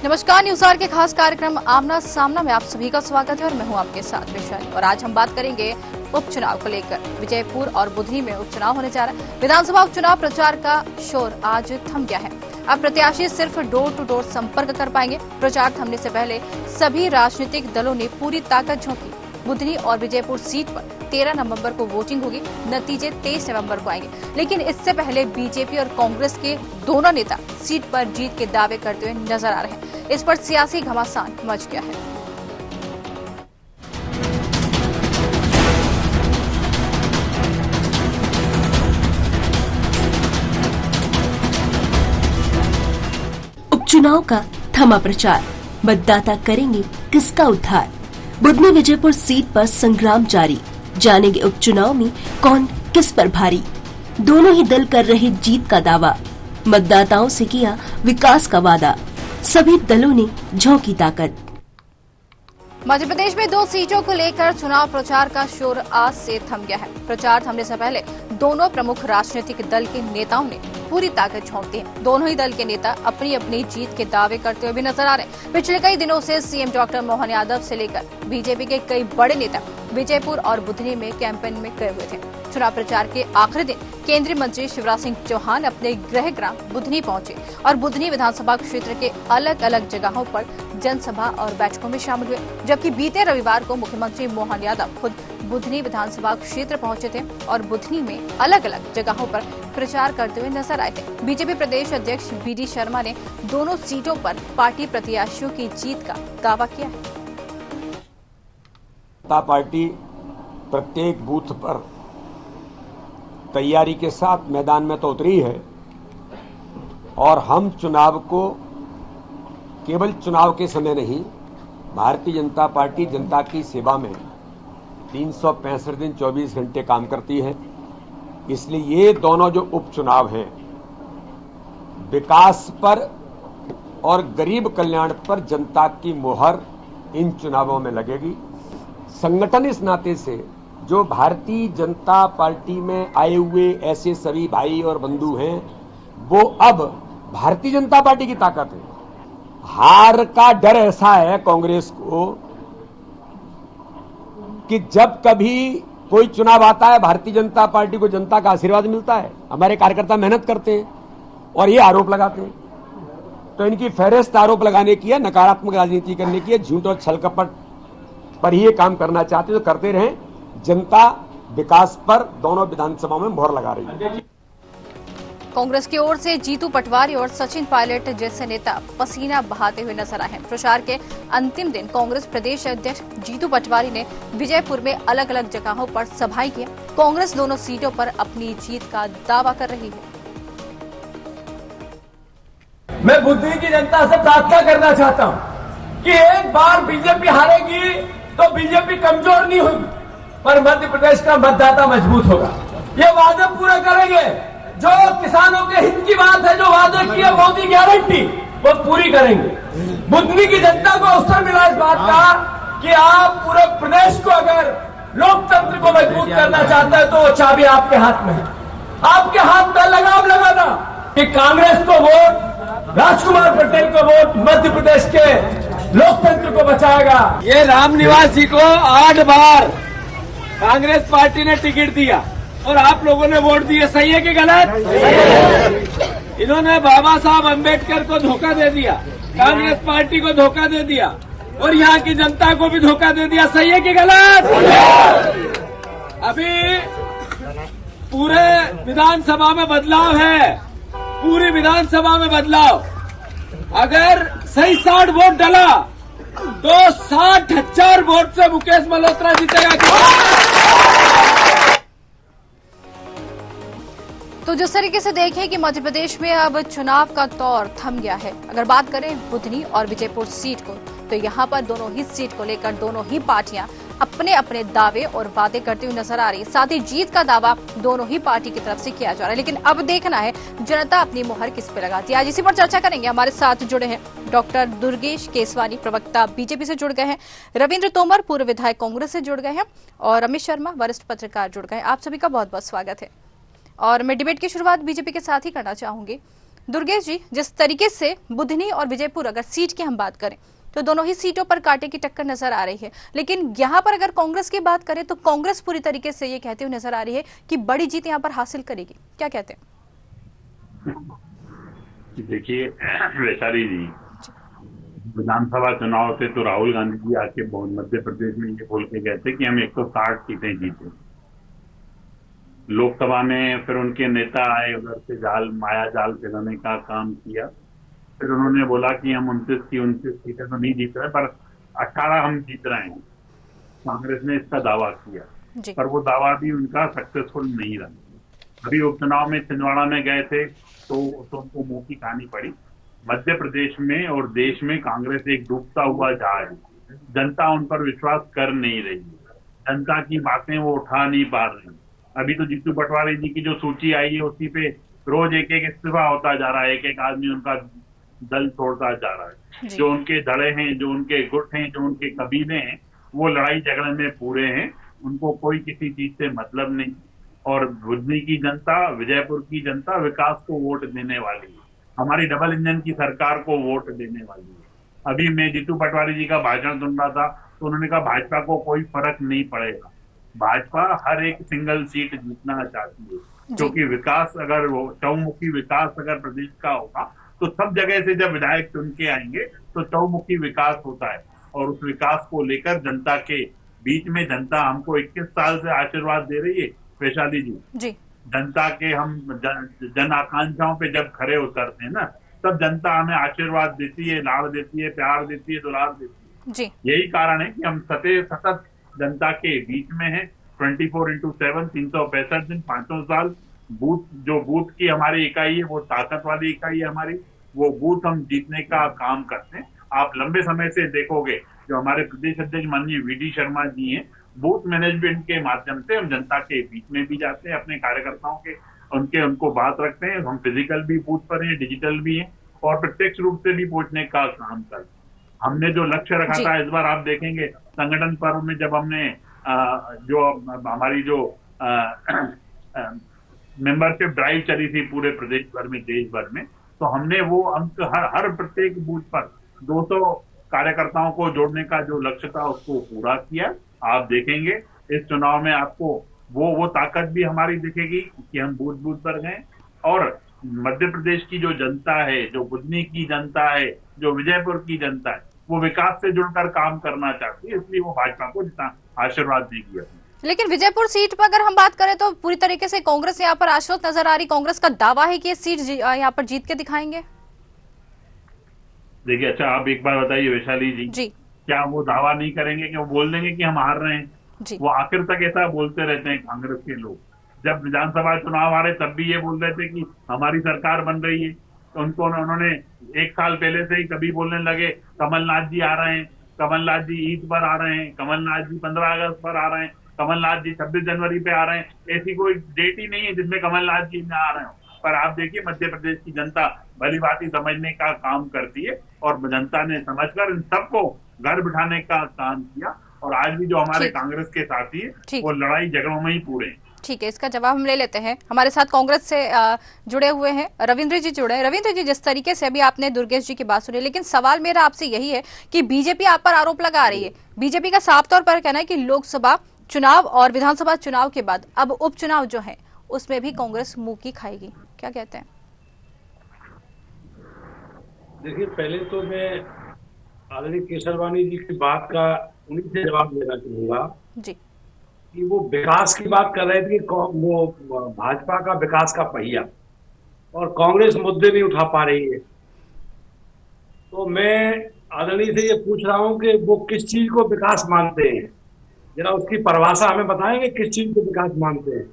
नमस्कार, news our के खास कार्यक्रम आमना सामना में आप सभी का स्वागत है और मैं हूं आपके साथ विशाल। और आज हम बात करेंगे उपचुनाव को लेकर। विजयपुर और बुधनी में उपचुनाव होने जा रहा है। विधानसभा उपचुनाव प्रचार का शोर आज थम गया है। अब प्रत्याशी सिर्फ डोर टू डोर संपर्क कर पाएंगे। प्रचार थमने से पहले सभी राजनीतिक दलों ने पूरी ताकत झोंकी। बुधनी और विजयपुर सीट पर 13 नवंबर को वोटिंग होगी। नतीजे 23 नवंबर को आएंगे। लेकिन इससे पहले बीजेपी और कांग्रेस के दोनों नेता सीट पर जीत के दावे करते हुए नजर आ रहे हैं। इस पर सियासी घमासान मच गया है। उपचुनाव का थमा प्रचार, मतदाता करेंगे किसका उद्धार। बुधनी विजयपुर सीट पर संग्राम जारी, जानेंगे उपचुनाव में कौन किस पर भारी। दोनों ही दल कर रहे जीत का दावा, मतदाताओं से किया विकास का वादा। सभी दलों ने झोंकी ताकत। मध्य प्रदेश में 2 सीटों को लेकर चुनाव प्रचार का शोर आज से थम गया है। प्रचार थमने से पहले दोनों प्रमुख राजनीतिक दल के नेताओं ने पूरी ताकत झोंक दी है। दोनों ही दल के नेता अपनी अपनी जीत के दावे करते हुए भी नजर आ रहे हैं। पिछले कई दिनों से सीएम डॉक्टर मोहन यादव से लेकर बीजेपी के कई बड़े नेता विजयपुर और बुधनी में कैंपेन में गए हुए थे। चुनाव प्रचार के आखिरी दिन केंद्रीय मंत्री शिवराज सिंह चौहान अपने गृह ग्राम बुधनी पहुंचे और बुधनी विधानसभा क्षेत्र के अलग अलग जगहों पर जनसभा और बैठकों में शामिल हुए। जबकि बीते रविवार को मुख्यमंत्री मोहन यादव खुद बुधनी विधानसभा क्षेत्र पहुंचे थे और बुधनी में अलग अलग जगहों पर प्रचार करते हुए नजर आए थे। बीजेपी प्रदेश अध्यक्ष बीडी शर्मा ने दोनों सीटों पर पार्टी प्रत्याशियों की जीत का दावा किया है। जनता पार्टी प्रत्येक बूथ पर तैयारी के साथ मैदान में तो उतरी है और हम चुनाव को केवल चुनाव के समय नहीं, भारतीय जनता पार्टी जनता की सेवा में 365 दिन 24 घंटे काम करती है। इसलिए ये दोनों जो उपचुनाव हैं, विकास पर और गरीब कल्याण पर जनता की मोहर इन चुनावों में लगेगी। संगठन इस नाते से जो भारतीय जनता पार्टी में आए हुए ऐसे सभी भाई और बंधु हैं, वो अब भारतीय जनता पार्टी की ताकत है। हार का डर ऐसा है कांग्रेस को कि जब कभी कोई चुनाव आता है, भारतीय जनता पार्टी को जनता का आशीर्वाद मिलता है, हमारे कार्यकर्ता मेहनत करते हैं और ये आरोप लगाते हैं। तो इनकी फहरिस्त आरोप लगाने की है, नकारात्मक राजनीति करने की है, झूठ और छल कपट पर ये काम करना चाहते तो करते रहें। जनता विकास पर दोनों विधानसभा में मोहर लगा रही है। कांग्रेस की ओर से जीतू पटवारी और सचिन पायलट जैसे नेता पसीना बहाते हुए नजर आए हैं। प्रचार के अंतिम दिन कांग्रेस प्रदेश अध्यक्ष जीतू पटवारी ने विजयपुर में अलग अलग जगहों पर सभाएं की। कांग्रेस दोनों सीटों पर अपनी जीत का दावा कर रही है। मैं बुधनी की जनता से प्रार्थना करना चाहता हूं कि एक बार बीजेपी हारेगी तो बीजेपी कमजोर नहीं होगी, पर मध्य प्रदेश का मतदाता मजबूत होगा। ये वादे पूरे करेंगे। जो किसानों के हित की बात है, जो वादे की है मोदी गारंटी, वो पूरी करेंगे। बुधनी की जनता को अवसर मिला इस बात का कि आप पूरे प्रदेश को अगर लोकतंत्र को मजबूत करना चाहते हैं तो वो चाबी आपके हाथ में है। आपके हाथ में लगाम लगाना कि कांग्रेस को वोट, राजकुमार पटेल को वोट मध्य प्रदेश के लोकतंत्र को बचाएगा। ये रामनिवास जी को 8 बार कांग्रेस पार्टी ने टिकट दिया और आप लोगों ने वोट दिए। सही है कि गलत? इन्होंने बाबा साहब अंबेडकर को धोखा दे दिया, कांग्रेस पार्टी को धोखा दे दिया और यहाँ की जनता को भी धोखा दे दिया। सही है कि गलत? अभी पूरे विधानसभा में बदलाव है, पूरी विधानसभा में बदलाव। अगर सही 60 वोट डला तो 60,000 वोट से मुकेश मल्होत्रा जीतेगा। तो जिस तरीके से देखें कि मध्य प्रदेश में अब चुनाव का दौर थम गया है। अगर बात करें बुधनी और विजयपुर सीट को, तो यहाँ पर दोनों ही सीट को लेकर दोनों ही पार्टियां अपने अपने दावे और वादे करती हुई नजर आ रही है। साथ ही जीत का दावा दोनों ही पार्टी की तरफ से किया जा रहा है। लेकिन अब देखना है जनता अपनी मुहर किस पे लगाती है। आज इसी पर चर्चा करेंगे। हमारे साथ जुड़े हैं डॉक्टर दुर्गेश केसवानी, प्रवक्ता बीजेपी से जुड़ गए हैं, रविंद्र तोमर पूर्व विधायक कांग्रेस से जुड़ गए हैं और अमित शर्मा वरिष्ठ पत्रकार जुड़ गए हैं। आप सभी का बहुत बहुत स्वागत है। और मैं डिबेट की शुरुआत बीजेपी के साथ ही करना चाहूंगी। दुर्गेश जी, जिस तरीके से बुधनी और विजयपुर अगर सीट की हम बात करें तो दोनों ही सीटों पर कांटे की टक्कर नजर आ रही है, लेकिन यहाँ पर अगर कांग्रेस की बात करें तो कांग्रेस पूरी तरीके से ये कहते हुए नजर आ रही है कि बड़ी जीत यहाँ पर हासिल करेगी। क्या कहते हैं? देखिए वैशाली जी, विधानसभा चुनाव से तो राहुल गांधी जी आके मध्य प्रदेश में ये बोल के गए थे कि हम 160 सीटें जीते। लोकसभा में फिर उनके नेता आए, उधर से माया जाल फैलाने का काम किया। फिर उन्होंने बोला कि हम 29 सीटें तो नहीं जीत रहे, पर 18 हम जीत रहे हैं। कांग्रेस ने इसका दावा किया, पर वो दावा भी उनका सक्सेसफुल नहीं रहा। अभी उपचुनाव में छिंदवाड़ा में गए थे तो उनको मुंह की कहानी पड़ी। मध्य प्रदेश में और देश में कांग्रेस एक डूबता हुआ जहाज है। जनता उन पर विश्वास कर नहीं रही है, जनता की बातें वो उठा नहीं पा रही। अभी तो जीतू पटवारी जी की जो सूची आई है उसी पे रोज एक एक इस्तीफा होता जा रहा है, एक एक आदमी उनका दल छोड़ता जा रहा है। जो उनके दड़े हैं, जो उनके गुट हैं, जो उनके कबीले हैं, वो लड़ाई झगड़े में पूरे हैं, उनको कोई किसी चीज से मतलब नहीं। और बुधनी की जनता, विजयपुर की जनता विकास को वोट देने वाली है, हमारी डबल इंजन की सरकार को वोट देने वाली है। अभी मैं जीतू पटवारी जी का भाषण सुन रहा था तो उन्होंने कहा भाजपा को कोई फर्क नहीं पड़ेगा, भाजपा हर एक सिंगल सीट जीतना चाहती है, क्योंकि विकास अगर वो चौमुखी विकास अगर प्रदेश का होगा तो सब जगह से जब विधायक चुन के आएंगे तो चौमुखी विकास होता है। और उस विकास को लेकर जनता के बीच में, जनता हमको 21 साल से आशीर्वाद दे रही है वैशाली जी। जनता के हम जन आकांक्षाओं पे जब खड़े उतरते हैं ना, तब जनता हमें आशीर्वाद देती है, लाड़ देती है, प्यार देती है, दुलार देती है। यही कारण है कि हम सतत जनता के बीच में है। 24/7 365 दिन, 5 साल बूथ की हमारी इकाई है, वो ताकत वाली इकाई है हमारी, वो बूथ हम जीतने का काम करते हैं। आप लंबे समय से देखोगे जो हमारे प्रदेश अध्यक्ष माननीय वीडी शर्मा जी हैं, बूथ मैनेजमेंट के माध्यम से हम जनता के बीच में भी जाते हैं, अपने कार्यकर्ताओं के उनको बात रखते हैं। हम फिजिकल भी बूथ पर हैं, डिजिटल भी हैं, और प्रत्यक्ष रूप से भी पहुंचने का काम करते हैं। हमने जो लक्ष्य रखा था, इस बार आप देखेंगे संगठन पर्व में जब हमने जो हमारी जो मेंबरशिप ड्राइव चली थी पूरे प्रदेश भर में, देश भर में, तो हमने वो अंक हर प्रत्येक बूथ पर 200 कार्यकर्ताओं को जोड़ने का जो लक्ष्य था उसको पूरा किया। आप देखेंगे इस चुनाव में आपको वो ताकत भी हमारी दिखेगी कि हम बूथ बूथ पर गए। और मध्य प्रदेश की जो जनता है, जो बुधनी की जनता है, जो विजयपुर की जनता है, वो विकास से जुड़कर काम करना चाहती है, इसलिए वो भाजपा को जितना आशीर्वाद देगी। लेकिन विजयपुर सीट पर अगर हम बात करें तो पूरी तरीके से कांग्रेस यहाँ पर आश्वस्त नजर आ रही। कांग्रेस का दावा है कि ये सीट यहाँ पर जीत के दिखाएंगे। देखिए, अच्छा आप एक बार बताइए वैशाली जी, क्या वो दावा नहीं करेंगे कि वो बोल देंगे कि हम हार रहे हैं? वो आखिर तक ऐसा बोलते रहते हैं कांग्रेस के लोग। जब विधानसभा चुनाव आ रहे तब भी ये बोल रहे थे कि हमारी सरकार बन रही है। तो उन्होंने 1 साल पहले से ही कभी बोलने लगे कमलनाथ जी आ रहे हैं, कमलनाथ जी ईद पर आ रहे हैं, कमलनाथ जी 15 अगस्त पर आ रहे हैं, कमलनाथ जी 26 जनवरी पे आ रहे हैं। ऐसी कोई डेट ही नहीं है जिसमें कमलनाथ जी न आ रहे हो। पर आप देखिए मध्य प्रदेश की जनता भली भांति समझने का काम करती है, और जनता ने समझकर इन सबको घर बिठाने का काम किया। और आज भी जो हमारे कांग्रेस के साथी है वो लड़ाई झगड़ों में ही पूरे हैं। ठीक है, इसका जवाब हम ले लेते हैं। हमारे साथ कांग्रेस से जुड़े हुए हैं रविंद्र जी जुड़े हैं। रविंद्र जी, जिस तरीके से अभी आपने दुर्गेश जी की बात सुनी, लेकिन सवाल मेरा आपसे यही है कि बीजेपी आप पर आरोप लगा रही है। बीजेपी का साफ तौर पर कहना है कि लोकसभा चुनाव और विधानसभा चुनाव के बाद अब उपचुनाव जो है उसमें भी कांग्रेस मुंह की खाएगी। क्या कहते हैं? देखिए, पहले तो मैं आदरणीय केसरवानी जी की बात का उन्हीं से जवाब देना चाहूंगा जी, कि वो विकास की बात कर रहे थे कि वो भाजपा का विकास का पहिया और कांग्रेस मुद्दे नहीं उठा पा रही है। तो मैं आदरणीय से ये पूछ रहा हूं कि वो किस चीज को विकास मानते हैं, जरा उसकी परिभाषा हमें बताएंगे, किस चीज को विकास मानते हैं।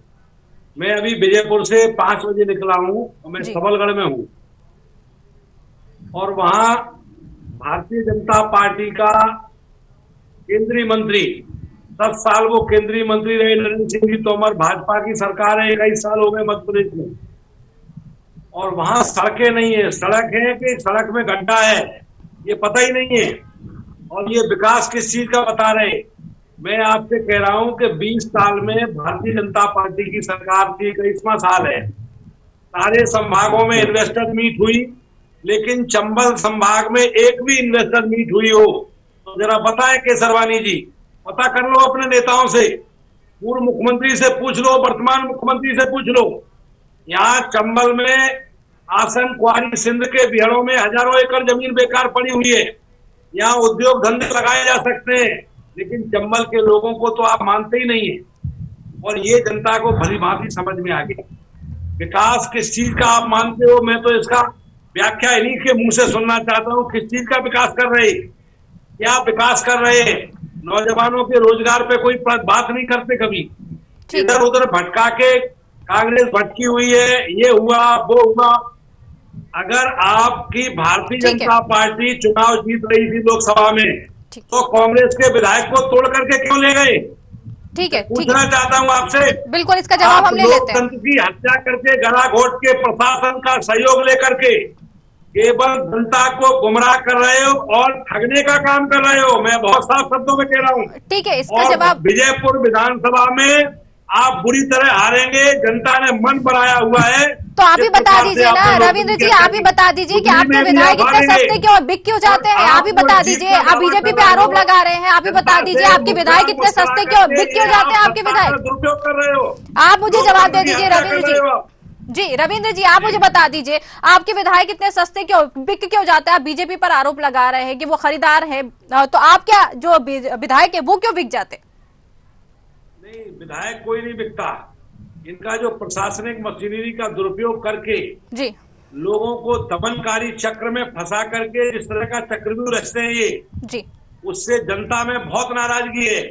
मैं अभी विजयपुर से 5 बजे निकला हूं और मैं सबलगढ़ में हूं, और वहां भारतीय जनता पार्टी का केंद्रीय मंत्री, 10 साल वो केंद्रीय मंत्री रहे, नरेंद्र सिंह जी तोमर, भाजपा की सरकार है, 21 साल हो गए मध्य प्रदेश में, और वहां सड़कें नहीं है। सड़क है कि सड़क में गड्ढा है ये पता ही नहीं है, और ये विकास किस चीज का बता रहे हैं। मैं आपसे कह रहा हूं कि 20 साल में भारतीय जनता पार्टी की सरकार की 21वां साल है, सारे संभागों में इन्वेस्टर मीट हुई, लेकिन चंबल संभाग में एक भी इन्वेस्टर मीट हुई हो तो जरा बताएं केसरवानी जी, पता कर लो अपने नेताओं से, पूर्व मुख्यमंत्री से पूछ लो, वर्तमान मुख्यमंत्री से पूछ लो। यहाँ चंबल में आसन क्वारी सिंध के बिहड़ों में हजारों एकड़ जमीन बेकार पड़ी हुई है, यहाँ उद्योग धंधे लगाए जा सकते हैं, लेकिन चंबल के लोगों को तो आप मानते ही नहीं है। और ये जनता को भली भांति समझ में आ गया विकास किस चीज का आप मानते हो। मैं तो इसका व्याख्या इन्हीं के मुंह से सुनना चाहता हूँ, किस चीज का विकास कर रहे, क्या विकास कर रहे हैं। नौजवानों के रोजगार पे कोई बात नहीं करते, कभी इधर उधर भटका के कांग्रेस भटकी हुई है, ये हुआ वो हुआ। अगर आपकी भारतीय जनता पार्टी चुनाव जीत रही थी लोकसभा में, तो कांग्रेस के विधायक को तोड़ करके क्यों ले गए? ठीक है, पूछना चाहता हूँ आपसे। बिल्कुल, इसका जवाब हम ले लेते हैं। लोकतंत्र की हत्या करके गला घोट के प्रशासन का सहयोग लेकर के केवल जनता को गुमराह कर रहे हो और ठगने का काम कर रहे हो। मैं बहुत साफ शब्दों में कह रहा हूँ। ठीक है, इसका जवाब। विजयपुर विधानसभा में आप बुरी तरह हारेंगे, जनता ने मन बनाया हुआ है। तो आप ही बता दीजिए ना रविंद्र जी, आप ही बता दीजिए कि आपके विधायक इतने सस्ते क्यों बिक क्यों जाते हैं? आप ही बता दीजिए, आप बीजेपी पे आरोप लगा रहे हैं, आप ही बता दीजिए आपके विधायक इतने सस्ते क्यों बिक क्यों जाते हैं? आपके विधायक दुरुपयोग कर रहे हो। आप मुझे जवाब दे दीजिए रविंद्र जी, रविंद्र जी आप मुझे बता दीजिए आपके विधायक इतने सस्ते क्यों बिक क्यों जाते हैं? आप बीजेपी पर आरोप लगा रहे हैं कि वो खरीदार है, तो आप क्या जो विधायक है वो क्यों बिक जाते? नहीं, विधायक कोई नहीं बिकता। इनका जो प्रशासनिक मशीनरी का दुरुपयोग करके जी लोगों को दमनकारी चक्र में फंसा करके जिस तरह का चक्रव्यूह रचते हैं ये जी, उससे जनता में बहुत नाराजगी है।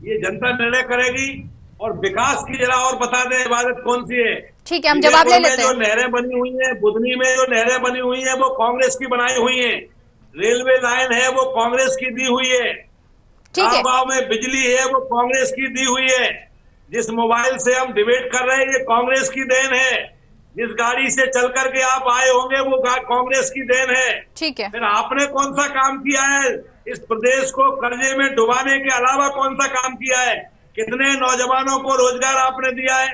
ये जनता निर्णय करेगी। और विकास की जरा और बता दें इबादत कौन सी है? ठीक है, हम जवाब ले लेते हैं। जो नहरें बनी हुई हैं, बुधनी में जो नहरें बनी हुई हैं वो कांग्रेस की बनाई हुई हैं। रेलवे लाइन है वो कांग्रेस की दी हुई है। गांव में बिजली है वो कांग्रेस की दी हुई है। जिस मोबाइल से हम डिबेट कर रहे हैं ये कांग्रेस की देन है। जिस गाड़ी से चल करके आप आए होंगे वो कांग्रेस की देन है। ठीक है, फिर आपने कौन सा काम किया है इस प्रदेश को कर्जे में डुबाने के अलावा? कौन सा काम किया है? कितने नौजवानों को रोजगार आपने दिया है?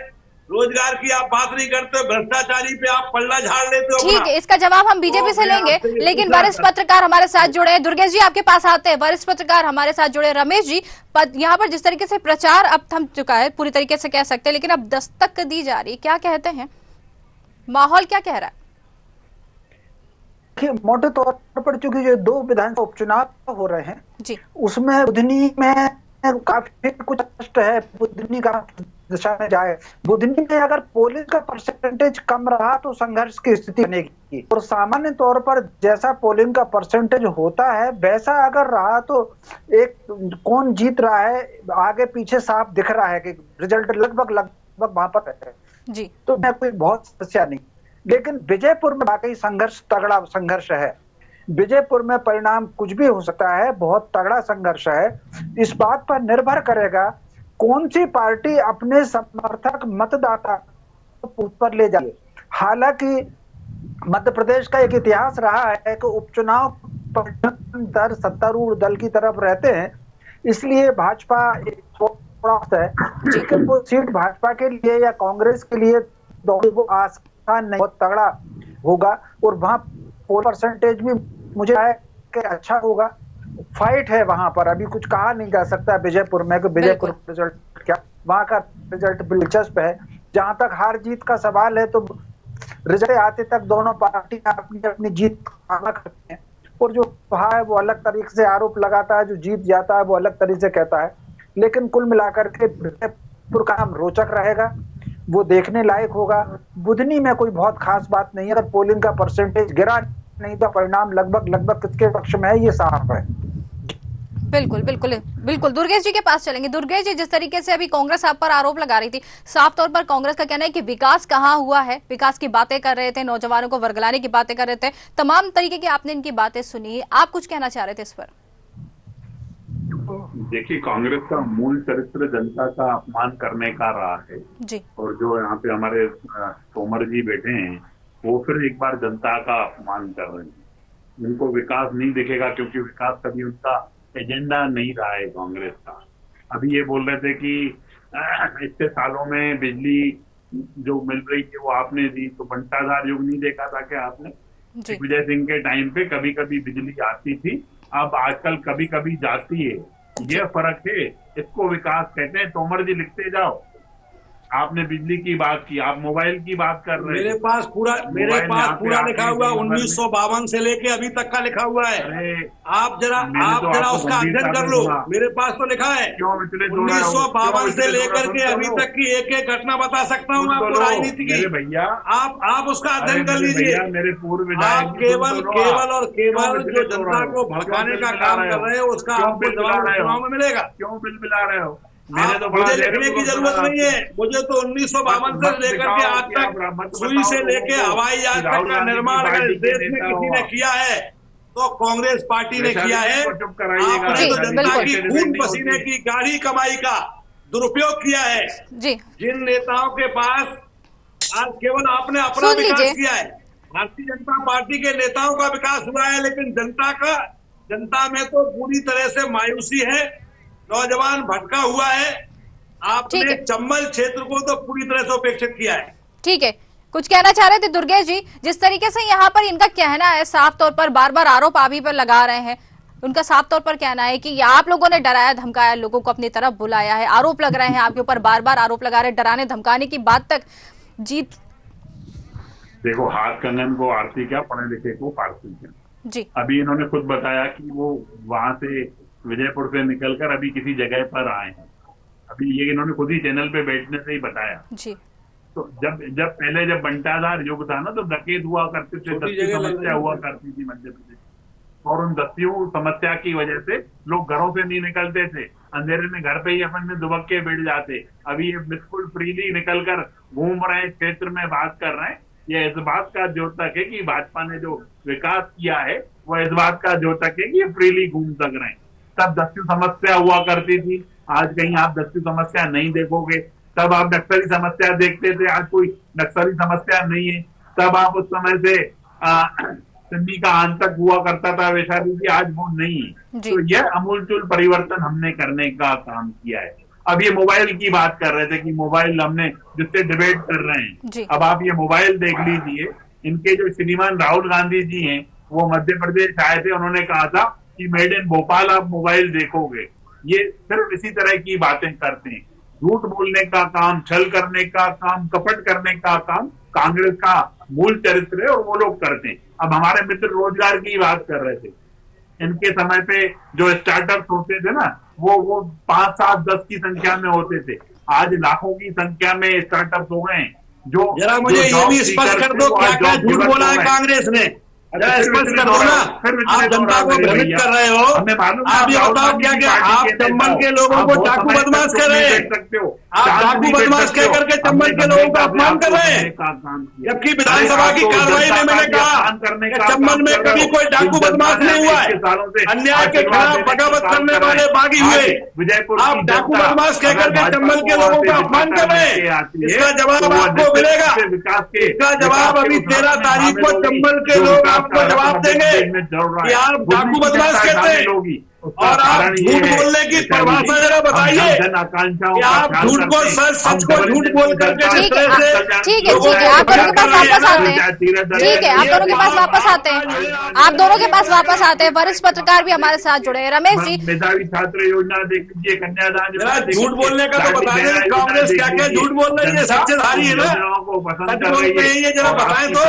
रोजगार की आप बात नहीं करते, भ्रष्टाचारी पे आप पल्ला झाड़ लेते हो। ठीक है, इसका जवाब हम बीजेपी से लेंगे, लेकिन वरिष्ठ पत्रकार हमारे साथ जुड़े हैं। दुर्गेश जी आपके पास आते हैं। वरिष्ठ पत्रकार हमारे साथ जुड़े। रमेश जी, यहाँ पर जिस तरीके से प्रचार अब थम चुका है पूरी तरीके से कह सकते हैं, लेकिन अब दस्तक दी जा रही है, क्या कहते हैं, माहौल क्या कह रहा है? मोटे तौर पर चूंकि जो 2 विधानसभा उपचुनाव हो रहे हैं जी, उसमें बुधनी में काफी कुछ कष्ट है। बुधनी का दिशा में जाए, बुधनी में अगर पोलिंग का परसेंटेज कम रहा तो संघर्ष की स्थिति बनेगी। और सामान्य तौर पर जैसा पोलिंग का परसेंटेज होता है वैसा अगर रहा तो एक कौन जीत रहा है आगे पीछे साफ दिख रहा है कि रिजल्ट लगभग वहां पर है जी, तो मैं कोई बहुत समस्या नहीं। लेकिन विजयपुर में वाकई संघर्ष, तगड़ा संघर्ष है। विजयपुर में परिणाम कुछ भी हो सकता है, बहुत तगड़ा संघर्ष है। इस बात पर निर्भर करेगा कौन सी पार्टी अपने समर्थक मतदाता को ऊपर ले जाए। हालांकि मध्य प्रदेश का एक इतिहास रहा है कि उपचुनाव दर सत्तारूढ़ दल की तरफ रहते हैं, इसलिए भाजपा थोड़ा है, लेकिन वो सीट भाजपा के लिए या कांग्रेस के लिए वो आसान नहीं, बहुत तगड़ा होगा। और वहां पोल परसेंटेज भी मुझे है कि अच्छा होगा। फाइट है वहां पर, अभी कुछ कहा नहीं जा सकता विजयपुर में कि विजयपुर रिजल्ट क्या, वहां का रिजल्ट दिलचस्प है। जहां तक हार जीत का सवाल है तो रिजल्ट आते तक दोनों पार्टियां अपनी अपनी जीत करती हैं, और जो कहा है वो अलग तरीके से आरोप लगाता है, जो जीत जाता है वो अलग तरीके से कहता है। लेकिन कुल मिलाकर के विजयपुर का नाम रोचक रहेगा, वो देखने लायक होगा। बुधनी में कोई बहुत खास बात नहीं है, अगर पोलिंग का परसेंटेज गिरा नहीं तो परिणाम लगभग किसके पक्ष में है ये साफ है। बिल्कुल बिल्कुल बिल्कुल। दुर्गेश जी के पास चलेंगे। दुर्गेश जी, जिस तरीके से अभी कांग्रेस आप पर आरोप लगा रही थी, साफ तौर पर कांग्रेस का कहना है कि विकास कहाँ हुआ है, विकास की बातें कर रहे थे, नौजवानों को वर्गलाने की बातें कर रहे थे, तमाम तरीके की आपने इनकी बातें सुनी, आप कुछ कहना चाह रहे थे इस पर? देखिए, कांग्रेस का मूल चरित्र जनता का अपमान करने का रहा है जी, और जो यहाँ पे हमारे तोमर जी बैठे हैं वो फिर एक बार जनता का अपमान कर रहे हैं। उनको विकास नहीं दिखेगा क्योंकि विकास कभी उनका एजेंडा नहीं रहा है कांग्रेस का। अभी ये बोल रहे थे कि इतने सालों में बिजली जो मिल रही थी वो आपने दी। तो बंटाधार युग नहीं देखा था क्या आपने? दिग्विजय सिंह के टाइम पे कभी कभी बिजली आती थी, अब आजकल कभी कभी जाती है। ये फर्क है, इसको विकास कहते हैं। तोमर जी लिखते जाओ, आपने बिजली की बात की, आप मोबाइल की बात कर रहे हैं। मेरे पास पूरा लिखा हुआ 1952 से लेके अभी तक का लिखा हुआ है। आप जरा उसका अध्ययन कर लो, मेरे पास तो लिखा है। 1952 से लेकर के अभी तक की एक एक घटना बता सकता हूँ आपको राजनीति की। भैया आप उसका अध्ययन कर लीजिए। मेरे पूर्व आप केवल जो जनता को भड़काने का काम कर रहे हो उसका आपको जवाब चुनाव में मिलेगा। क्यों बिल मिला रहे हो? मुझे लिखने की जरूरत नहीं है। मुझे तो 1952 से लेकर के आज तक सुई से लेके हवाई जहाज तक का निर्माण अगर इस देश में किसी ने किया है तो कांग्रेस पार्टी ने किया है। आपने तो जनता की खून पसीने की गाढ़ी कमाई का दुरुपयोग किया है। जिन नेताओं के पास आज केवल आपने अपना विकास किया है, भारतीय जनता पार्टी के नेताओं का विकास हुआ है, लेकिन जनता में तो पूरी तरह से मायूसी है। नौजवान भटका हुआ है। आपने चंबल क्षेत्र को तो पूरी तरह से उपेक्षित किया है। ठीक है, कुछ कहना चाह रहे थे दुर्गेश जी? जिस तरीके से यहाँ पर इनका कहना है, साफ तौर पर बार बार आरोप आप ही पर लगा रहे हैं, उनका साफ तौर पर कहना है कि आप लोगों ने डराया धमकाया, लोगों को अपनी तरफ बुलाया है, आरोप लग रहे हैं आपके ऊपर, बार बार आरोप लगा रहे हैं, डराने धमकाने की बात तक जीत। देखो, हाथ कंगन को आरती क्या, पढ़े लिखे को पारसी क्या जी। अभी इन्होंने खुद बताया कि वो वहां से विजयपुर से निकलकर अभी किसी जगह पर आए हैं। अभी ये इन्होंने खुद ही चैनल पे बैठने से ही बताया जी। तो जब बंटाधार युग था ना, तो डकैत हुआ करते थे, दस्यु समस्या हुआ करती थी मध्य प्रदेश, और उन दस्यु समस्या की वजह से लोग घरों से नहीं निकलते थे, अंधेरे में घर पे ही अपन में दुबक के बैठ जाते। अभी ये बिल्कुल फ्रीली निकलकर घूम रहे हैं, क्षेत्र में बात कर रहे हैं। ये इस बात का द्योतक है कि भाजपा ने जो विकास किया है वो इस बात का द्योतक है कि ये फ्रीली घूम सक रहे हैं। तब दस्यु समस्या हुआ करती थी, आज कहीं आप दस्यु समस्या नहीं देखोगे। तब आप नक्सली समस्या देखते थे, आज कोई नक्सली समस्या नहीं है। तब आप उस समय से सिंधी का आंतक हुआ करता था, वैशाली जी, आज वो नहीं है। तो यह अमूलचूल परिवर्तन हमने करने का काम किया है। अब ये मोबाइल की बात कर रहे थे कि मोबाइल हमने जिससे डिबेट कर रहे हैं, अब आप ये मोबाइल देख लीजिए। इनके जो श्रीमान राहुल गांधी जी हैं, वो मध्य प्रदेश आए थे, उन्होंने कहा था कि मेड इन भोपाल आप मोबाइल देखोगे। ये सिर्फ इसी तरह की बातें करते हैं। झूठ बोलने का काम, छल करने का काम, कपट करने का काम कांग्रेस का मूल चरित्र है और वो लोग करते हैं। अब हमारे मित्र रोजगार की बात कर रहे थे, इनके समय पे जो स्टार्टअप होते थे ना, वो 5, 7, 10 की संख्या में होते थे। आज लाखों की संख्या में स्टार्टअप हो गए हैं। जो जरा मुझे ये भी स्पष्ट कर दो, क्या क्या झूठ बोला है कांग्रेस ने? स्पष्ट कर दो ना, आप जनता को भ्रमित कर रहे हो। आप ये बताओ, क्या आप चंबल के लोगों को डाकू बदमाश कर रहे हैं? आप डाकू बदमाश कह करके चंबल के लोगों का अपमान कर रहे हैं, जबकि विधानसभा की कार्रवाई में मैंने कहा कि चंबल में कभी कोई डाकू बदमाश नहीं हुआ है। अन्याय के खिलाफ बगावत करने वाले बागी हुए। आप डाकू बदमाश कह करके चंबल के लोगों का अपमान कर रहे हैं। इसका जवाब आपको मिलेगा। इसका जवाब अभी 13 तारीख को चंबल के लोग आपको जवाब देंगे कि आप डाकू बदमाश कहते हैं। और आप झूठ बोलने की परिभाषा जरा बताइए कि आप झूठ को सच को झूठ बोल करके ठीक है, आप दोनों के पास वापस आते हैं। ठीक है, आप दोनों के पास वापस आते हैं। आप दोनों के पास वापस आते हैं। वरिष्ठ पत्रकार भी हमारे साथ जुड़े हैं। रमेश जी, मेधावी छात्र योजना देख लीजिए, कन्यादान। झूठ बोलने का तो बताइए, कांग्रेस क्या क्या झूठ बोल रही है? सच्चेधारी है ना, सच बोल रही है, ये जरा बताएं तो।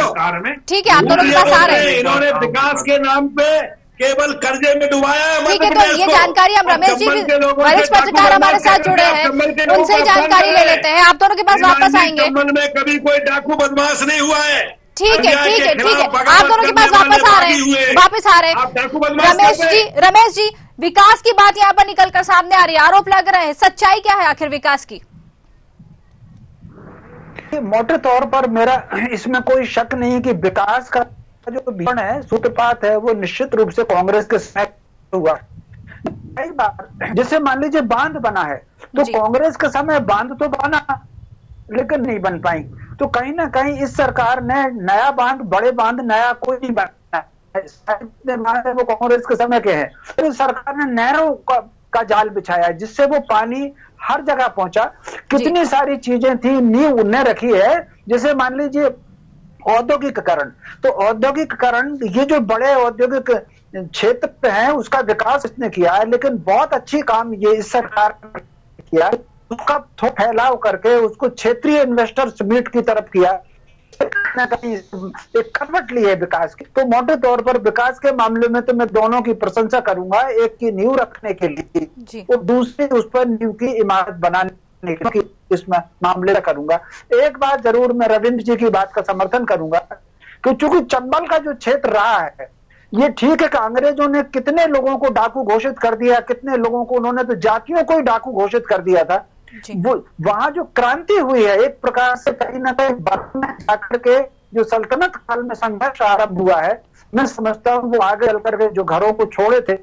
ठीक है, आप दोनों के पास आ रहे हैं। इन्होंने विकास के नाम पे केवल कर्जे में डुबाया है। ठीक है, तो ये जानकारी हम रमेश जी, वरिष्ठ पत्रकार हमारे साथ जुड़े हैं, उनसे जानकारी ले लेते हैं। आप दोनों के पास वापस आएंगे। चंबल में कभी कोई डाकू बदमाश नहीं हुआ है। ठीक है, ठीक है, ठीक है, आप दोनों के पास वापस आ रहे हैं, वापस आ रहे हैं। रमेश जी, विकास की बात यहाँ पर निकलकर सामने आ रही है, आरोप लग रहे हैं, सच्चाई क्या है आखिर विकास की? मोटे तौर पर मेरा इसमें कोई शक नहीं कि विकास का जो विजन है, सूत्रपात है, वो निश्चित रूप से कांग्रेस के समय हुआ। कई बार जैसे मान लीजिए बांध बना है, तो कांग्रेस के समय बांध तो बना लेकिन नहीं बन पाई। तो कहीं ना कहीं इस सरकार ने नया बांध, बड़े बांध नया कोई नहीं बना, वो कांग्रेस के समय के हैं। तो सरकार ने नहरों का का जाल बिछाया जिससे वो पानी हर जगह पहुंचा। कितनी सारी चीजें थी, नींव उनने रखी है। जैसे मान लीजिए औद्योगिकरण, तो औद्योगिकरण, ये जो बड़े औद्योगिक क्षेत्र हैं उसका विकास इसने किया है, लेकिन बहुत अच्छी काम ये इस सरकार ने किया, उसका फैलाव करके उसको क्षेत्रीय इन्वेस्टर्स मीट की तरफ किया, एक करवट ली है विकास की। तो मोटे तौर पर विकास के मामले में तो मैं दोनों की प्रशंसा करूंगा, एक की नींव रखने के लिए और दूसरी उस पर नींव की इमारत बनाने की इसमें मामले में करूंगा। एक बात जरूर मैं रविंद्र जी की बात का समर्थन करूंगा कि चूंकि चंबल का जो क्षेत्र रहा है, ये ठीक है कि अंग्रेजों ने कितने लोगों को डाकू घोषित कर दिया, कितने लोगों को, उन्होंने तो जातियों को ही डाकू घोषित कर दिया था। वो वहां जो क्रांति हुई है एक प्रकार से कहीं ना कहीं बाद में जाकर के जो सल्तनत काल में संघर्ष आरंभ हुआ है, मैं समझता हूँ वो आगे चल करके जो घरों को छोड़े थे,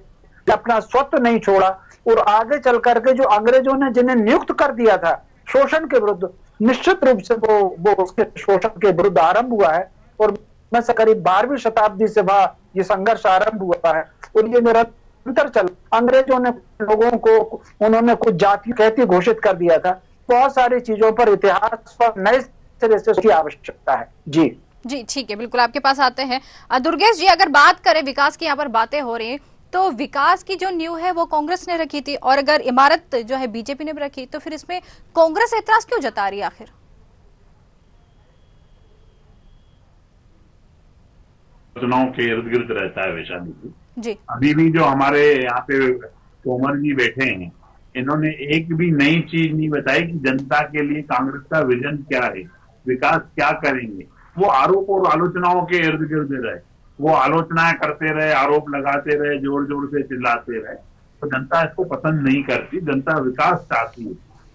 अपना स्वत्व नहीं छोड़ा, और आगे चल करके जो अंग्रेजों ने जिन्हें नियुक्त कर दिया था शोषण के विरुद्ध, निश्चित रूप से वो उसके शोषण के विरुद्ध आरंभ हुआ है। और मैं से करीब 12वीं शताब्दी से वहां ये संघर्ष आरंभ हुआ है और ये निरंतर चल। अंग्रेजों ने लोगों को, उन्होंने कुछ जाति कहती घोषित कर दिया था। बहुत सारी चीजों पर इतिहास पर नए सिरे से उसकी आवश्यकता है। जी ठीक है, बिल्कुल आपके पास आते हैं। दुर्गेश जी, अगर बात करें विकास की, यहाँ पर बातें हो रही हैं, तो विकास की जो नींव है वो कांग्रेस ने रखी थी और अगर इमारत जो है बीजेपी ने भी रखी, तो फिर इसमें कांग्रेस एतराज क्यों जता रही है आखिर? चुनाव के इर्द गिर्द रहता है वैशाली जी। अभी भी जो हमारे यहाँ पे तोमर जी बैठे हैं, इन्होंने एक भी नई चीज नहीं बताई कि जनता के लिए कांग्रेस का विजन क्या है, विकास क्या करेंगे। वो आरोप और आलोचनाओं के इर्द गिर्द रहे, वो आलोचनाएं करते रहे, आरोप लगाते रहे, जोर जोर से चिल्लाते रहे, तो जनता इसको पसंद नहीं करती। जनता विकास चाहती है।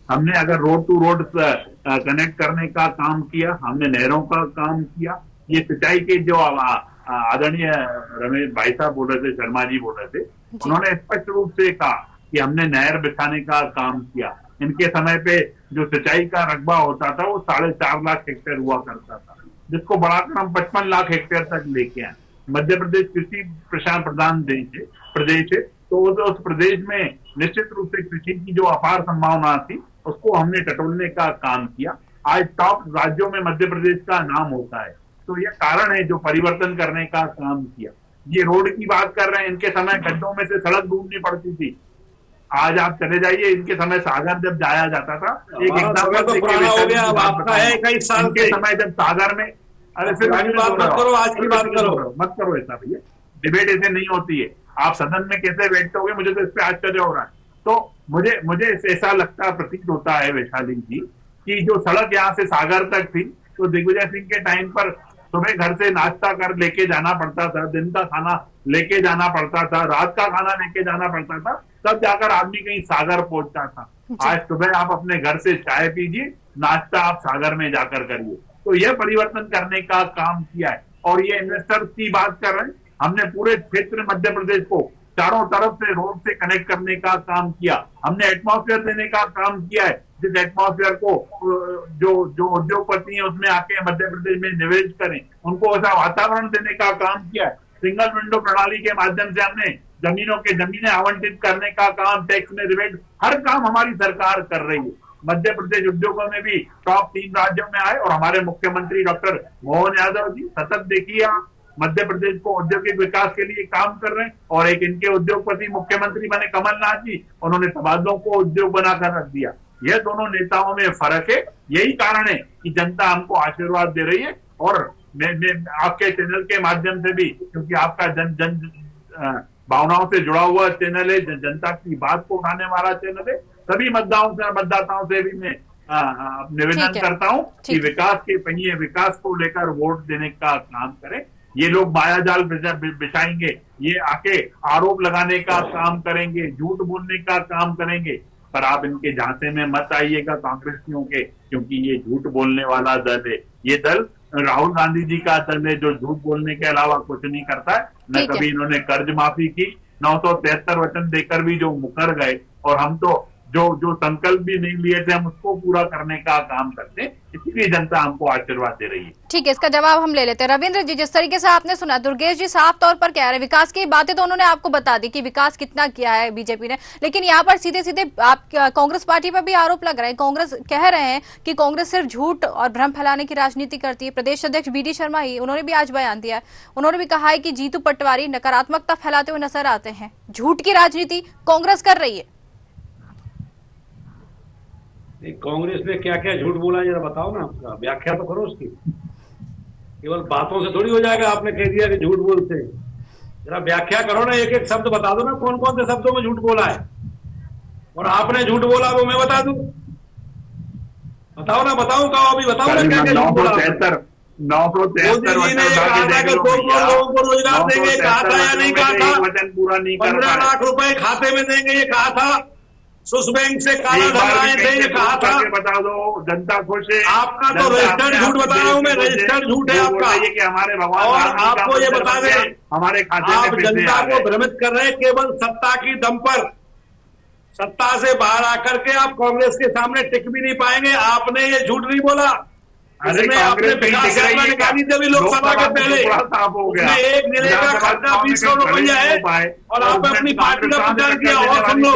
हमने अगर रोड टू रोड कनेक्ट करने का काम किया, हमने नहरों का काम किया, ये सिंचाई के जो आदरणीय रमेश भाई साहब बोल रहे थे, शर्मा जी बोल रहे थे, उन्होंने स्पष्ट रूप से कहा कि हमने नहर बिछाने का काम किया। इनके समय पे जो सिंचाई का रकबा होता था वो 4.5 लाख हेक्टेयर हुआ करता था, जिसको बढ़ाकर हम 55 लाख हेक्टेयर तक लेके आए। मध्य प्रदेश कृषि प्रधान प्रदेश है, तो उस प्रदेश में निश्चित रूप से कृषि की जो अपार संभावना थी उसको हमने टटोलने का काम किया। आज टॉप राज्यों में मध्य प्रदेश का नाम होता है, तो यह कारण है जो परिवर्तन करने का काम किया। ये रोड की बात कर रहे हैं, इनके समय गड्ढों में से सड़क ढूंढनी पड़ती थी। आज आप चले जाइए, इनके समय सागर जब जाया जाता था, एक एग्जाम्पल इनके समय जब सागर में, अरे फिर बात मत करो, आज की बात करो, मत करो ऐसा भैया, डिबेट ऐसे नहीं होती है। आप सदन में कैसे बैठते होगे, मुझे तो इस पे आश्चर्य हो रहा है। तो मुझे ऐसा लगता, प्रतीत होता है वैशाली जी कि जो सड़क यहाँ से सागर तक थी, तो दिग्विजय सिंह के टाइम पर सुबह घर से नाश्ता कर लेके जाना पड़ता था, दिन का खाना लेके जाना पड़ता था, रात का खाना लेके जाना पड़ता था, तब जाकर आदमी कहीं सागर पहुंचता था। आज सुबह आप अपने घर से चाय पीजिए, नाश्ता आप सागर में जाकर करिए। तो यह परिवर्तन करने का काम किया है। और ये इन्वेस्टर्स की बात कर रहे हैं, हमने पूरे क्षेत्र मध्य प्रदेश को चारों तरफ से रोड से कनेक्ट करने का काम किया। हमने एटमॉस्फेयर देने का काम किया है, जिस एटमॉस्फेयर को जो उद्योगपति हैं उसमें आके मध्य प्रदेश में निवेश करें, उनको ऐसा वातावरण देने का काम किया है। सिंगल विंडो प्रणाली के माध्यम से हमने जमीनें आवंटित करने का काम, टैक्स में रिबेट, हर काम हमारी सरकार कर रही है। मध्य प्रदेश उद्योगों में भी टॉप 3 राज्यों में आए और हमारे मुख्यमंत्री डॉक्टर मोहन यादव जी सतत देखिए आप मध्य प्रदेश को औद्योगिक विकास के लिए काम कर रहे हैं। और एक इनके उद्योगपति मुख्यमंत्री बने कमलनाथ जी, उन्होंने तबादलों को उद्योग बनाकर रख दिया। यह दोनों नेताओं में फर्क है। यही कारण है कि जनता हमको आशीर्वाद दे रही है। और मैं आपके चैनल के माध्यम से भी, क्योंकि आपका जन भावनाओं से जुड़ा हुआ चैनल है, जनता की बात को उठाने वाला चैनल है, सभी मतदाताओं से भी मैं निवेदन करता हूं कि विकास के पहिए, विकास को लेकर वोट देने का काम करें। ये लोग मायाजाल बिछाएंगे, ये आके आरोप लगाने का काम करेंगे, झूठ बोलने का काम करेंगे, पर आप इनके झांसे में मत आइएगा कांग्रेसियों के, क्योंकि ये झूठ बोलने वाला दल है। ये दल राहुल गांधी जी का दल है जो झूठ बोलने के अलावा कुछ नहीं करता है। न कभी इन्होंने कर्ज माफी की, 973 वचन देकर भी जो मुकर गए, और हम तो जो संकल्प भी नहीं लिए थे हम उसको पूरा करने का काम करते हैं, इसीलिए जनता हमको आशीर्वाद दे रही है। ठीक है, इसका जवाब हम ले लेते हैं। रविंद्र जी, जिस तरीके से आपने सुना, दुर्गेश जी साफ तौर पर कह रहे हैं विकास की बातें तो उन्होंने आपको बता दी कि विकास कितना किया है बीजेपी ने, लेकिन यहाँ पर सीधे सीधे आप कांग्रेस पार्टी पर भी आरोप लग रहे हैं। कांग्रेस कह रहे हैं कि कांग्रेस सिर्फ झूठ और भ्रम फैलाने की राजनीति करती है। प्रदेश अध्यक्ष बीडी शर्मा ही उन्होंने भी आज बयान दिया है, उन्होंने भी कहा है कि जीतू पटवारी नकारात्मकता फैलाते हुए नजर आते हैं, झूठ की राजनीति कांग्रेस कर रही है। कांग्रेस ने क्या क्या झूठ बोला जरा बताओ ना, आपका व्याख्या तो करो उसकी। केवल बातों से थोड़ी हो जाएगा, आपने कह दिया कि झूठ बोलते हैं, जरा व्याख्या करो ना, एक एक शब्द बता दो ना, कौन कौन से शब्दों में झूठ बोला है और आपने झूठ बोला वो मैं बता दूं। बताओ ना, बताऊं का अभी बताओ ना क्या क्या झूठ बोला। 973 मोदी जी ने कहा था कि 2 करोड़ लोगों को रोजगार देंगे, कहा था या नहीं कहा था? वचन पूरा नहीं कर 15 लाख रुपए खाते में देंगे ये कहा था, स्विस बैंक से काला धन आए थे ये कहा था। बता दो, जनता खुश है। आपका तो रजिस्टर्ड झूठ बता रहा हूं मैं, रजिस्टर्ड झूठ है आपका। कि हमारे भगवान और आपको ये बता दें, हमारे खाते आप जनता को भ्रमित कर रहे हैं केवल सत्ता की दम पर। सत्ता से बाहर आकर के आप कांग्रेस के सामने टिक भी नहीं पाएंगे। आपने ये झूठ नहीं बोला। इसमें आपने विकास योजना निकाली थी अभी लोकसभा के पहले, उसमें एक जिले का खर्चा 20 करोड़ रुपया है और आपने अपनी पार्टी का प्रचार किया। और सुन लो,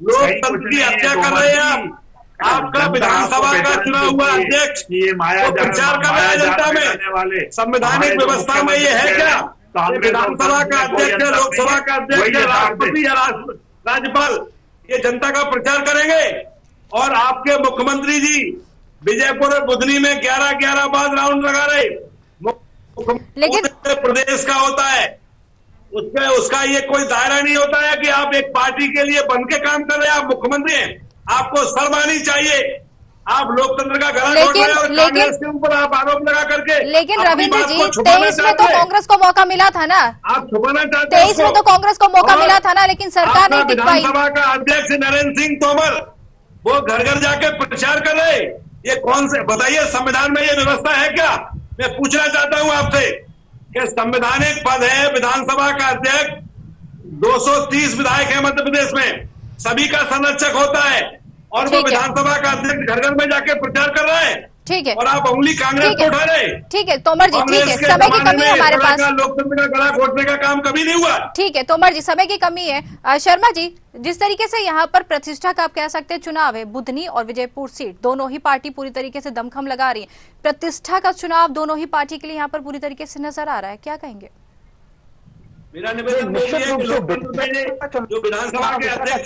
लोकतंत्र की हत्या कर रहे हैं आप। आपका विधानसभा का चुना हुआ अध्यक्ष तो प्रचार कर रहा है जनता में। संवैधानिक व्यवस्था में ये है क्या? विधानसभा का अध्यक्ष है, लोकसभा का अध्यक्ष है, राष्ट्रपति या राज्यपाल ये जनता का प्रचार करेंगे। और आपके मुख्यमंत्री जी विजयपुर और बुधनी में 11-11 बार राउंड लगा रहे। लेकिन प्रदेश का होता है, उसमें उसका ये कोई दायरा नहीं होता है कि आप एक पार्टी के लिए बन के काम कर रहे हैं। आप मुख्यमंत्री हैं, आपको शर्म आनी चाहिए। आप लोकतंत्र का गला घोट रहे हैं और कांग्रेस के ऊपर आप आरोप लगा करके। लेकिन रविंद्र जी 23 में तो कांग्रेस को मौका मिला था ना, आप छुपाना चाहते हैं। 23 में तो कांग्रेस को मौका मिला था ना, लेकिन सरकार नहीं टिक पाई। विधानसभा का अध्यक्ष नरेंद्र सिंह तोमर वो घर घर जाके प्रचार कर रहे। ये कौन से बताइए, संविधान में ये व्यवस्था है क्या? मैं पूछना चाहता हूं आपसे कि संवैधानिक पद है विधानसभा का अध्यक्ष। 230 विधायक है मध्य प्रदेश में, सभी का संरक्षक होता है और वो विधानसभा का अध्यक्ष घर घर में जाके प्रचार कर रहा है। ठीक है, और आप उंगली कांग्रेस को उठा रहे। ठीक है तोमर जी, ठीक है, समय की कमी है हमारे पास। लोकतंत्र का गला घोटने का काम कभी नहीं हुआ। ठीक है तोमर जी, समय की कमी है। शर्मा जी, जिस तरीके से यहाँ पर प्रतिष्ठा का आप कह सकते हैं चुनाव है, बुधनी और विजयपुर सीट दोनों ही पार्टी पूरी तरीके से दमखम लगा रही है, प्रतिष्ठा का चुनाव दोनों ही पार्टी के लिए यहाँ पर पूरी तरीके से नजर आ रहा है, क्या कहेंगे? मेरा निवेदन जो विधानसभा के अध्यक्ष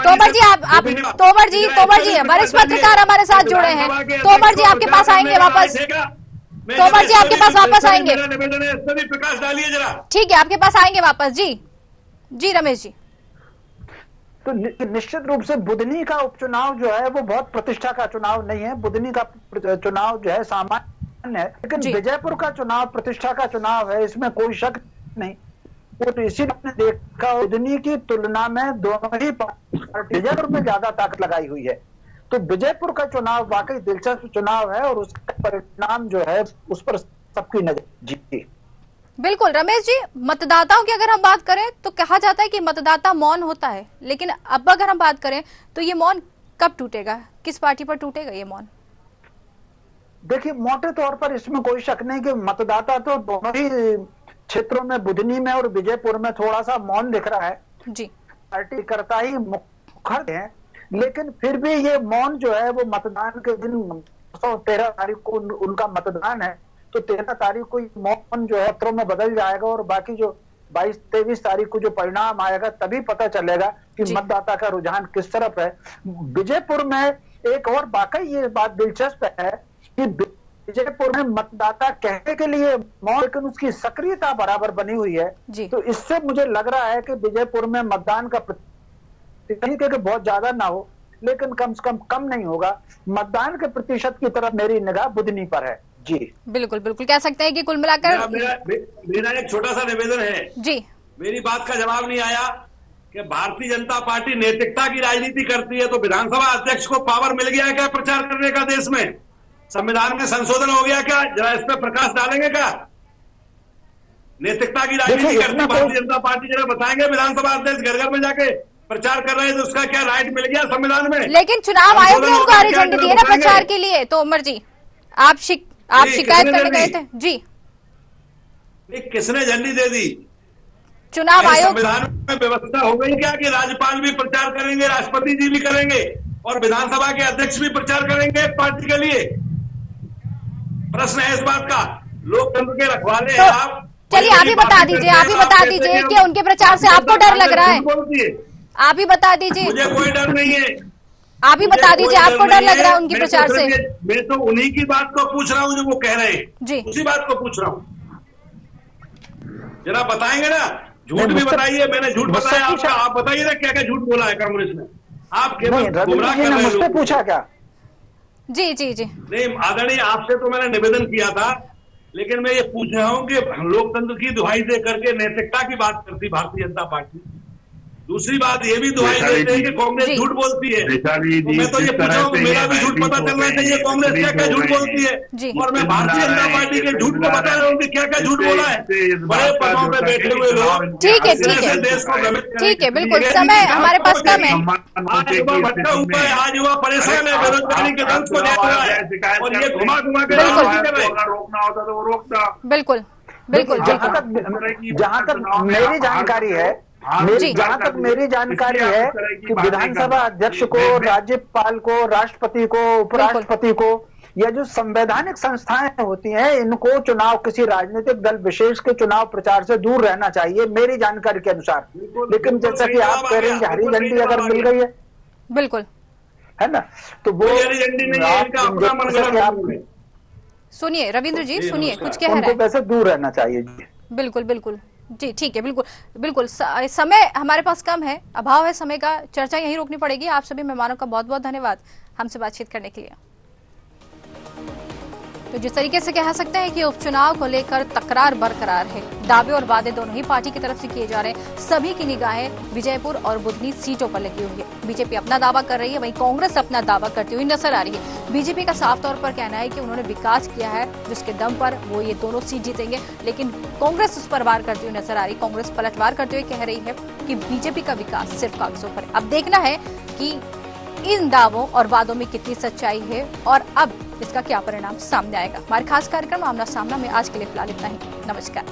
तोमर जी, आप तोमर जी वरिष्ठ पत्रकार हमारे साथ जुड़े हैं। तोमर जी आपके पास आएंगे वापस, तोमर जी आपके पास वापस आएंगे। निवेदन है, इस पर भी प्रकाश डालिए जरा। ठीक है, आपके पास आएंगे वापस। जी रमेश जी। तो निश्चित रूप से बुधनी का उपचुनाव जो है वो बहुत प्रतिष्ठा का चुनाव नहीं है। बुधनी का चुनाव जो है सामान्य है, लेकिन विजयपुर का चुनाव प्रतिष्ठा का चुनाव है, इसमें कोई शक नहीं। तो इसीलिए आपने देखा बुधनी की तुलना में दोनों ही विजयपुर में ज्यादा ताकत लगाई हुई है। तो विजयपुर का चुनाव वाकई दिलचस्प चुनाव है और उसका परिणाम जो है उस पर सबकी नजर। जी बिल्कुल रमेश जी, मतदाताओं की अगर हम बात करें तो कहा जाता है कि मतदाता मौन होता है, लेकिन अब अगर हम बात करें तो ये मौन कब टूटेगा, किस पार्टी पर टूटेगा ये मौन? देखिए, मोटे तौर पर इसमें कोई शक नहीं कि मतदाता तो दोनों ही क्षेत्रों में, बुधनी में और विजयपुर में थोड़ा सा मौन दिख रहा है। जी, पार्टी करता ही मुखर है, लेकिन फिर भी ये मौन जो है वो मतदान के दिन 13 तारीख को उनका मतदान है, तो 13 तारीख को मौन जो है पत्रों में बदल जाएगा और बाकी जो 22-23 तारीख को जो परिणाम आएगा तभी पता चलेगा कि मतदाता का रुझान किस तरफ है। विजयपुर में एक और वाकई ये बात दिलचस्प है कि विजयपुर में मतदाता कहने के लिए मौन, लेकिन उसकी सक्रियता बराबर बनी हुई है। तो इससे मुझे लग रहा है कि विजयपुर में मतदान का प्रतिशत बहुत ज्यादा ना हो, लेकिन कम से कम नहीं होगा। मतदान के प्रतिशत की तरफ मेरी निगाह बुधनी पर है। जी बिल्कुल बिल्कुल, कह सकते हैं कि कुल मिलाकर मेरा एक छोटा सा निवेदन है। जी, मेरी बात का जवाब नहीं आया कि भारतीय जनता पार्टी नैतिकता की राजनीति करती है, तो विधानसभा अध्यक्ष को पावर मिल गया है क्या प्रचार करने का? देश में संविधान में संशोधन हो गया क्या? जरा इस पर प्रकाश डालेंगे क्या? नैतिकता की राजनीति करती भारतीय जनता पार्टी, जरा बताएंगे विधानसभा अध्यक्ष घर घर में जाके प्रचार कर रहे हैं तो उसका क्या राइट मिल गया संविधान में? लेकिन चुनाव आयोग ने उनको हरी झंडी दी है ना प्रचार के लिए। तो उमर जी, आप शिकायत करने गए थे जी? किसने झंडी दे दी? चुनाव आयोग। संविधान में व्यवस्था हो गई क्या कि राज्यपाल भी प्रचार करेंगे, राष्ट्रपति जी भी करेंगे और विधानसभा के अध्यक्ष भी प्रचार करेंगे पार्टी के लिए? प्रश्न है इस बात का। लोकतंत्र के रखवाले हैं आप। चलिए आप ही बता दीजिए कि उनके प्रचार से आपको डर लग रहा है? आप ही बता दीजिए। मुझे कोई डर नहीं है। आप ही बता दीजिए, आपको डर लग रहा है उनके प्रचार से? मैं तो उन्हीं की बात को पूछ रहा हूँ जो वो कह रहे हैं जी, उसी बात को पूछ रहा हूँ। जरा बताएंगे ना, झूठ भी बताइए। मैंने झूठ बताया आपका, आप बताइए ना क्या क्या झूठ बोला है कांग्रेस ने? आप केवल गुमराह कर रहे मुझसे पूछा क्या? जी जी जी नहीं आदरणीय, आपसे तो मैंने निवेदन किया था, लेकिन मैं ये पूछ रहा हूँ कि लोकतंत्र की दुहाई दे करके नैतिकता की बात करती भारतीय जनता पार्टी। दूसरी बात ये भी दुहाई देते हैं कि कांग्रेस झूठ बोलती है। तो मैं तो ये पूछ रहा हूँ, मेरा भी झूठ पता चलना चाहिए कांग्रेस क्या क्या झूठ बोलती है। और मैं भारतीय जनता पार्टी के झूठ को बता रहा हूँ कि क्या क्या झूट बोला है बड़े पदों पे बैठे हुए लोग। ठीक है देश को भ्रमित, ठीक है, बिल्कुल समय हमारे पास कम है। आज युवा भटका हुआ है, आज युवा परेशान है, बेरोजगारी के दंश को देख रहा है और ये घुमा घुमा के रोकना होता तो वो रोकता। बिल्कुल बिल्कुल। जहाँ तक मेरी जानकारी है, जहाँ तक मेरी जानकारी है कि विधानसभा अध्यक्ष को, राज्यपाल को, राष्ट्रपति को, उपराष्ट्रपति को, या जो संवैधानिक संस्थाएं होती हैं, इनको चुनाव किसी राजनीतिक दल विशेष के चुनाव प्रचार से दूर रहना चाहिए मेरी जानकारी के अनुसार। लेकिन जैसा कि आप कह रहे हैं हरी झंडी अगर मिल गई है, बिल्कुल है ना, तो वो सुनिए रविंद्र जी, सुनिए कुछ कह रहे हैं। वैसे दूर रहना चाहिए जी। बिल्कुल बिल्कुल जी, ठीक है, बिल्कुल बिल्कुल। समय हमारे पास कम है, अभाव है समय का, चर्चा यहीं रोकनी पड़ेगी। आप सभी मेहमानों का बहुत बहुत धन्यवाद हमसे बातचीत करने के लिए। तो जिस तरीके से कह सकते हैं कि उपचुनाव को लेकर तकरार बरकरार है, दावे और वादे दोनों ही पार्टी की तरफ से किए जा रहे हैं। सभी की निगाहें विजयपुर और बुधनी सीटों पर लगी हुई है। बीजेपी अपना दावा कर रही है, वहीं कांग्रेस अपना दावा करती हुई नजर आ रही है। बीजेपी का साफ तौर पर कहना है कि उन्होंने विकास किया है जिसके दम पर वो ये दोनों सीट जीतेंगे, लेकिन कांग्रेस उस पर वार करती हुई नजर आ रही। कांग्रेस पलटवार करते हुए कह रही है कि बीजेपी का विकास सिर्फ कागजों पर है। अब देखना है कि इन दावों और वादों में कितनी सच्चाई है और अब इसका क्या परिणाम सामने आएगा। हमारे खास कार्यक्रम आमना सामना में आज के लिए फिलहाल इतना ही। नमस्कार।